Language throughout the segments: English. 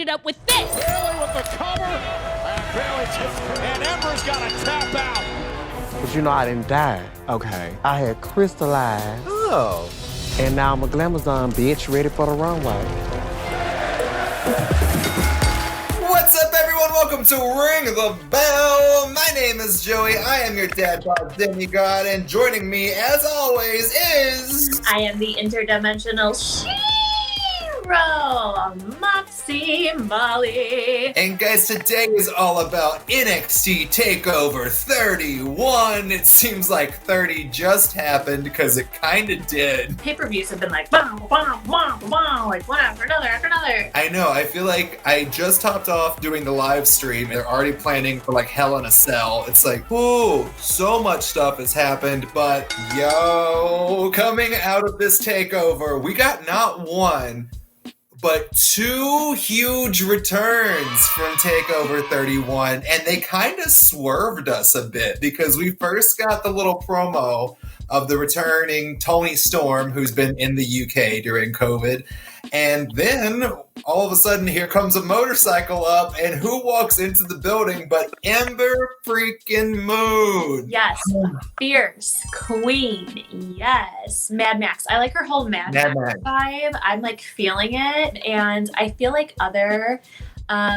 it up with this. Bailey with the cover. And Ember's got to tap out. But you know I didn't die. Okay. I had crystallized. Oh. And now I'm a glamazon bitch ready for the runway. What's up, everyone? Welcome to Ring the Bell. My name is Joey. I am your dad bod demigod, and joining me, as always, is... I am the interdimensional Moxie Molly. And guys, today is all about NXT TakeOver 31. It seems like 30 just happened because it kind of did. Pay-per-views have been like, bam, bam, bam, bam, like one after another after another. I know. I feel like I just topped off doing the live stream. They're already planning for like Hell in a Cell. It's like, ooh, so much stuff has happened. But yo, coming out of this TakeOver, we got not one, but two huge returns from TakeOver 31, and they kind of swerved us a bit because we first got the little promo of the returning Toni Storm, who's been in the UK during COVID, and then all of a sudden here comes a motorcycle up, and who walks into the building but Ember freaking Moon? Yes, fierce queen. Yes, Mad Max. I like her whole Mad Max vibe. I'm like feeling it, and I feel like other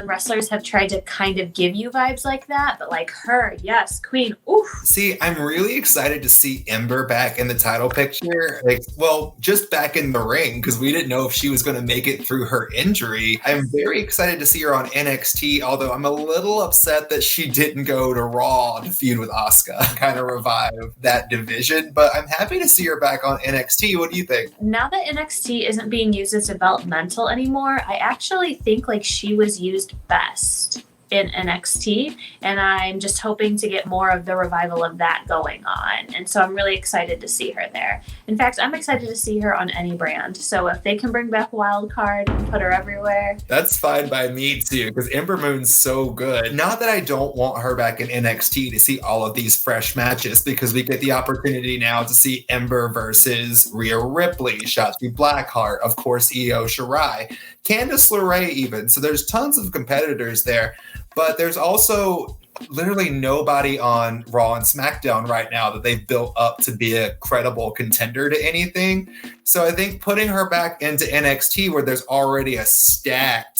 wrestlers have tried to kind of give you vibes like that, but like her, yes, queen. Oof. See, I'm really excited to see Ember back in the title picture. Like, well, just back in the ring, because we didn't know if she was going to make it through her injury. I'm very excited to see her on NXT, although I'm a little upset that she didn't go to Raw to feud with Asuka, kind of revive that division, but I'm happy to see her back on NXT. What do you think? Now that NXT isn't being used as developmental anymore, I actually think like she was used best in NXT, and I'm just hoping to get more of the revival of that going on, and so I'm really excited to see her there. In fact, I'm excited to see her on any brand, so if they can bring back Wildcard and put her everywhere, that's fine by me too, because Ember Moon's so good. Not that I don't want her back in NXT to see all of these fresh matches, because we get the opportunity now to see Ember versus Rhea Ripley, Shotzi Blackheart, of course Io Shirai, Candice LeRae even, so there's tons of competitors there. But there's also literally nobody on Raw and SmackDown right now that they've built up to be a credible contender to anything. So I think putting her back into NXT, where there's already a stacked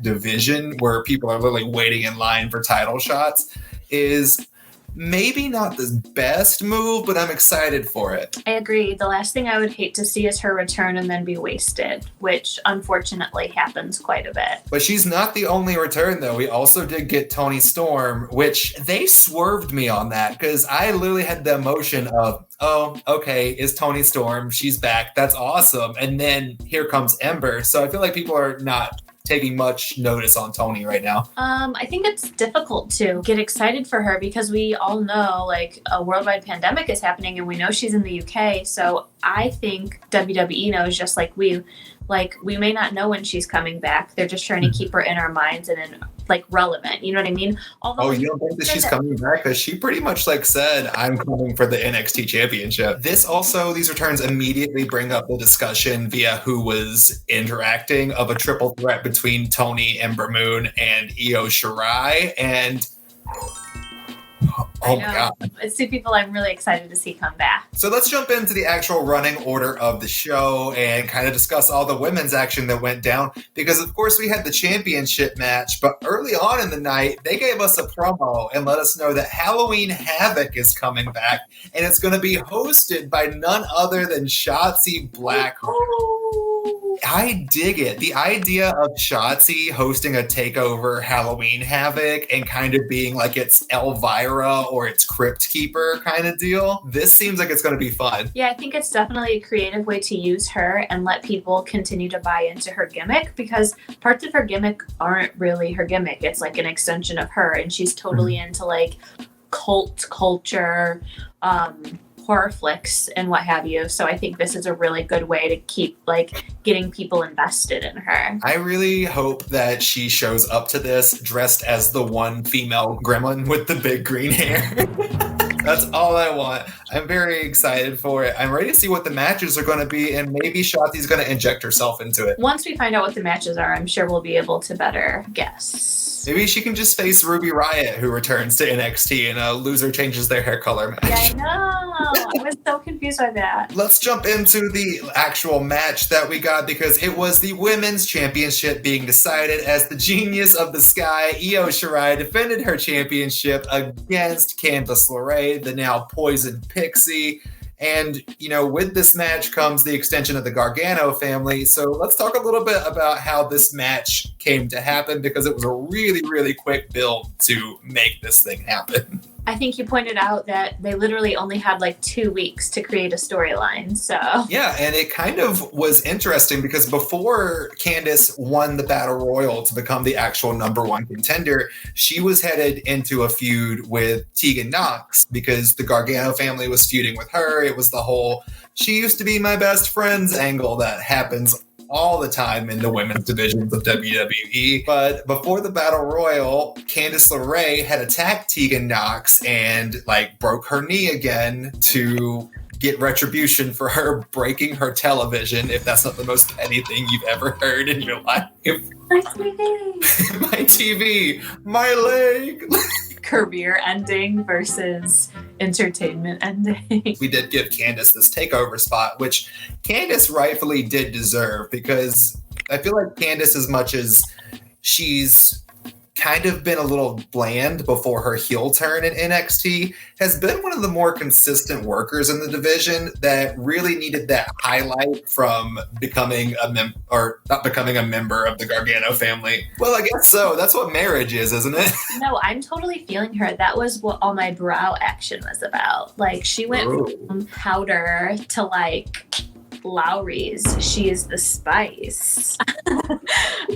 division where people are literally waiting in line for title shots, is maybe not the best move, but I'm excited for it. I agree. The last thing I would hate to see is her return and then be wasted, which unfortunately happens quite a bit. But she's not the only return, though. We also did get Toni Storm, which they swerved me on that, because I literally had the emotion of, oh, okay, it's Toni Storm. She's back. That's awesome. And then here comes Ember. So I feel like people are not taking much notice on Toni right now. I think it's difficult to get excited for her because we all know like a worldwide pandemic is happening and we know she's in the UK. So I think WWE knows, just like we may not know when she's coming back. They're just trying to keep her in our minds and in like relevant. You know what I mean? Although you don't think that she's coming back? Because she pretty much like said, I'm coming for the NXT championship. These returns immediately bring up the discussion via who was interacting of a triple threat between Toni, Ember Moon, and Io Shirai. And oh my God. It's two people I'm really excited to see come back. So let's jump into the actual running order of the show and kind of discuss all the women's action that went down. Because, of course, we had the championship match, but early on in the night, they gave us a promo and let us know that Halloween Havoc is coming back, and it's going to be hosted by none other than Shotzi Blackheart. I dig it. The idea of Shotzi hosting a TakeOver Halloween Havoc and kind of being like it's Elvira or it's Crypt Keeper kind of deal. This seems like it's going to be fun. Yeah, I think it's definitely a creative way to use her and let people continue to buy into her gimmick, because parts of her gimmick aren't really her gimmick. It's like an extension of her, and she's totally into like cult culture, horror flicks and what have you. So I think this is a really good way to keep like getting people invested in her. I really hope that she shows up to this dressed as the one female gremlin with the big green hair. That's all I want. I'm very excited for it. I'm ready to see what the matches are going to be, and maybe Shotzi's going to inject herself into it. Once we find out what the matches are, I'm sure we'll be able to better guess. Maybe she can just face Ruby Riott, who returns to NXT, and a loser changes their hair color match. Yeah, I know. I was so confused by that. Let's jump into the actual match that we got, because it was the Women's Championship being decided as the Genius of the Sky, Io Shirai, defended her championship against Candice LeRae, the now poisoned Pixie. And, you know, with this match comes the extension of the Gargano family. So let's talk a little bit about how this match came to happen, because it was a really, really quick build to make this thing happen. I think you pointed out that they literally only had like 2 weeks to create a storyline. So yeah, and it kind of was interesting because before Candice won the Battle Royal to become the actual #1 contender, she was headed into a feud with Tegan Nox because the Gargano family was feuding with her. It was the whole "she used to be my best friend's" angle that happens all the time in the women's divisions of WWE. But before the Battle Royal, Candice LeRae had attacked Tegan Nox and broke her knee again to get retribution for her breaking her television, if that's not the most petty thing you've ever heard in your life. my TV. My TV, my leg. Career ending versus entertainment ending. We did give Candice this takeover spot, which Candice rightfully did deserve, because I feel like Candice, as much as she's kind of been a little bland before her heel turn in NXT, has been one of the more consistent workers in the division that really needed that highlight from becoming not becoming a member of the Gargano family. Well, I guess so. That's what marriage is, isn't it? No, I'm totally feeling her. That was what all my brow action was about. Like, she went from powder to Lowry's. She is the spice.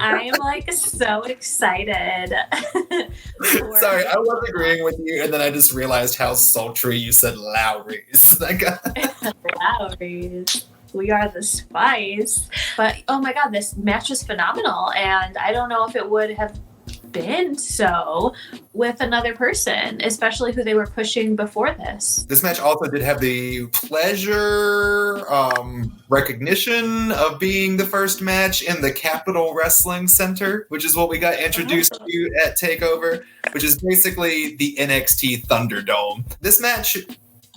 I'm so excited. Sorry, I was agreeing with you, and then I just realized how sultry you said Lowry's. Lowry's. We are the spice. But oh my god, this match was phenomenal, and I don't know if it would have been so with another person, especially who they were pushing before this. This match also did have the pleasure recognition of being the first match in the Capitol Wrestling Center, which is what we got introduced to at TakeOver, which is basically the NXT Thunderdome. This match,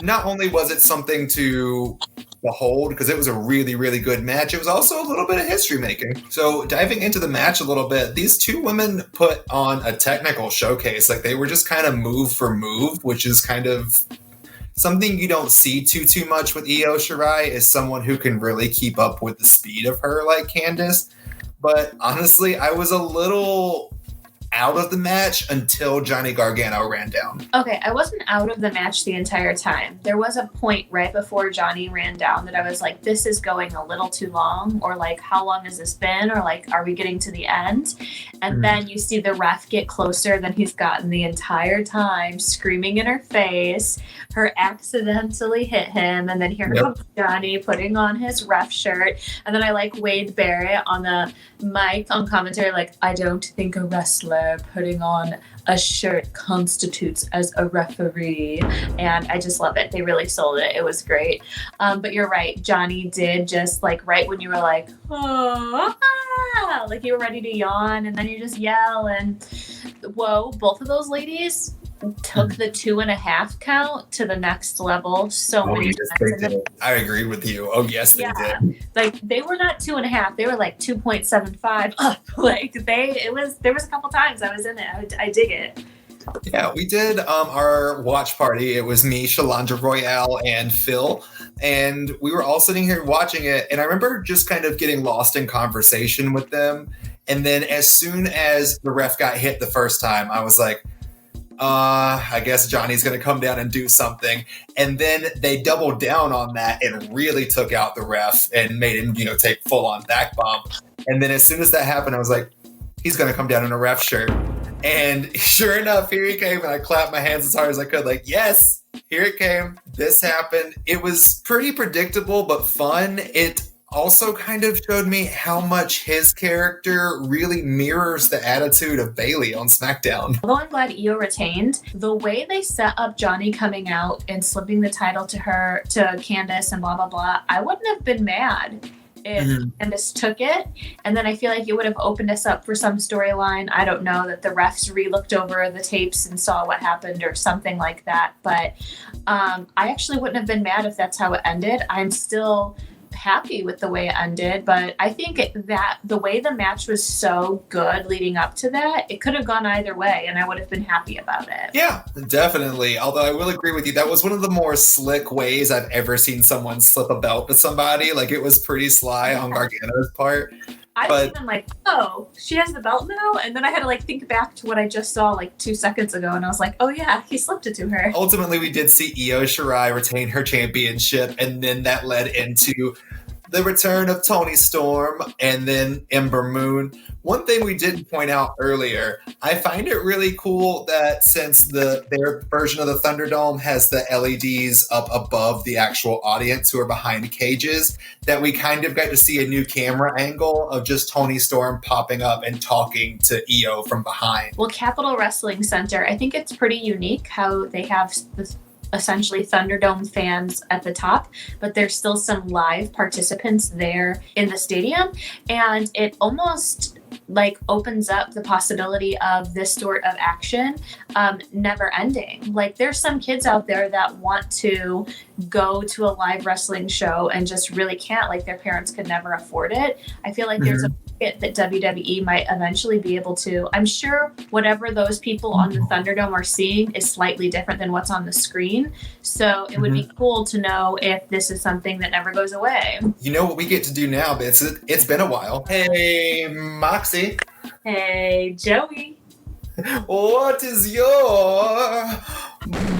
not only was it something to behold, because it was a really, really good match, it was also a little bit of history making. So diving into the match a little bit, these two women put on a technical showcase. They were just kind of move for move, which is kind of something you don't see too much with Io Shirai, is someone who can really keep up with the speed of her like Candice. But honestly, I was a little out of the match until Johnny Gargano ran down. Okay, I wasn't out of the match the entire time. There was a point right before Johnny ran down that I was like, this is going a little too long, or how long has this been, or are we getting to the end? And then you see the ref get closer than he's gotten the entire time, screaming in her face. Her accidentally hit him, and then here comes Johnny putting on his ref shirt, and then I Wade Barrett on the mic on commentary, I don't think a wrestler putting on a shirt constitutes as a referee. And I just love it. They really sold it. It was great. But you're right. Johnny did just right when you were oh, ah, you were ready to yawn, and then you just yell, and whoa, both of those ladies took the 2.5 count to the next level so many times. I agree with you. Oh yes, they did. They were not 2.5; they were 2.75 up. There was a couple times I was in it. I dig it. Yeah, we did our watch party. It was me, Shalandra Royale, and Phil, and we were all sitting here watching it. And I remember just kind of getting lost in conversation with them. And then as soon as the ref got hit the first time, I was like, I guess Johnny's going to come down and do something. And then they doubled down on that and really took out the ref and made him, take full on back bump. And then as soon as that happened, I was like, he's going to come down in a ref shirt. And sure enough, here he came, and I clapped my hands as hard as I could. Yes, here it came. This happened. It was pretty predictable, but fun. It also kind of showed me how much his character really mirrors the attitude of Bayley on SmackDown. Although I'm glad Io retained, the way they set up Johnny coming out and slipping the title to Candice and blah, blah, blah, I wouldn't have been mad if Candice took it. And then I feel like it would have opened us up for some storyline. I don't know, that the refs re-looked over the tapes and saw what happened or something like that. But I actually wouldn't have been mad if that's how it ended. I'm still happy with the way it ended, but I think that the way the match was so good leading up to that, it could have gone either way and I would have been happy about it. Yeah, definitely. Although I will agree with you, that was one of the more slick ways I've ever seen someone slip a belt to somebody. Like, it was pretty sly on Gargano's part. I was even like, oh, she has the belt now? And then I had to like think back to what I just saw like 2 seconds ago and I was like, oh yeah, he slipped it to her. Ultimately, we did see Io Shirai retain her championship, and then that led into the return of Toni Storm and then Ember Moon. One thing we didn't point out earlier, I find it really cool that since their version of the Thunderdome has the LEDs up above the actual audience who are behind cages, that we kind of got to see a new camera angle of just Toni Storm popping up and talking to Io from behind. Well, Capitol Wrestling Center, I think it's pretty unique how they have this essentially Thunderdome fans at the top, but there's still some live participants there in the stadium, and it almost like opens up the possibility of this sort of action never ending. Like, there's some kids out there that want to go to a live wrestling show and just really can't, like their parents could never afford it. I feel like there's a that WWE might eventually be able to. I'm sure whatever those people on the Thunderdome are seeing is slightly different than what's on the screen. So it would be cool to know if this is something that never goes away. You know what we get to do now, but it's been a while. Hey, Moxie. Hey, Joey. What is your boom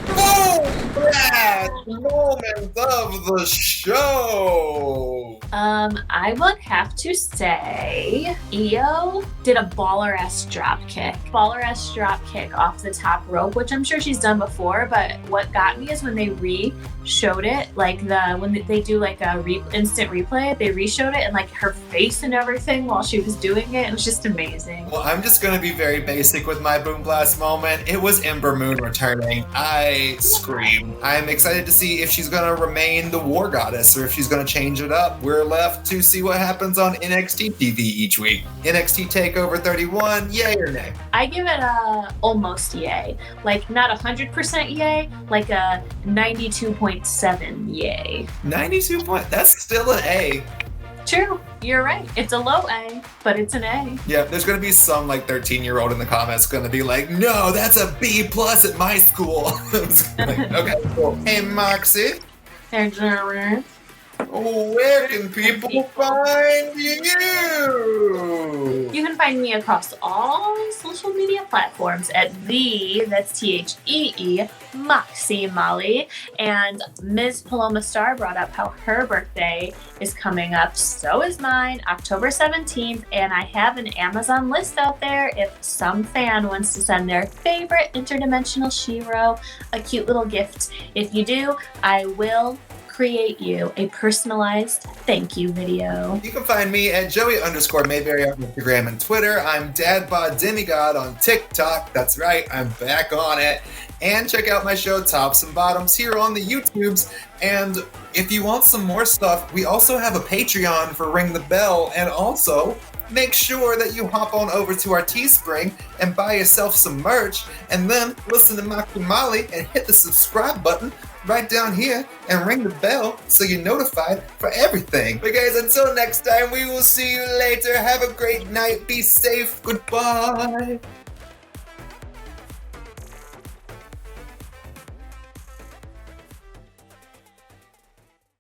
blast moment of the show? I would have to say Io did a baller ass drop kick. Baller ass drop kick off the top rope, which I'm sure she's done before, but what got me is when they re-showed it, like when they do like a instant replay, they re-showed it and like her face and everything while she was doing it. It was just amazing. Well, I'm just gonna be very basic with my boom blast moment. It was Ember Moon returning. I screamed. I'm excited to see if she's gonna remain the war goddess or if she's gonna change it up. We're left to see what happens on NXT TV each week. NXT TakeOver 31, yay or nay? I give it a almost yay. Like, not 100% yay, like a 92.7 yay. 92 point, that's still an A. True, you're right. It's a low A, but it's an A. Yeah, there's gonna be some like 13-year-old in the comments gonna be like, no, that's a B plus at my school. Like, okay, cool. Hey, Moxie. Hey, Jerry. Where can people find you? You can find me across all social media platforms at that's THEE, Moxie Molly. And Ms. Paloma Star brought up how her birthday is coming up. So is mine, October 17th. And I have an Amazon list out there if some fan wants to send their favorite interdimensional Shiro a cute little gift. If you do, I will create you a personalized thank you video. You can find me at Joey_Mayberry on Instagram and Twitter. I'm Dadbod Demigod on TikTok. That's right, I'm back on it. And check out my show Tops and Bottoms here on the YouTubes. And if you want some more stuff, we also have a Patreon for Ring the Bell. And also, make sure that you hop on over to our Teespring and buy yourself some merch. And then listen to Moxie Molly and hit the subscribe button right down here and ring the bell so you're notified for everything. But guys, until next time, we will see you later. Have a great night. Be safe. Goodbye.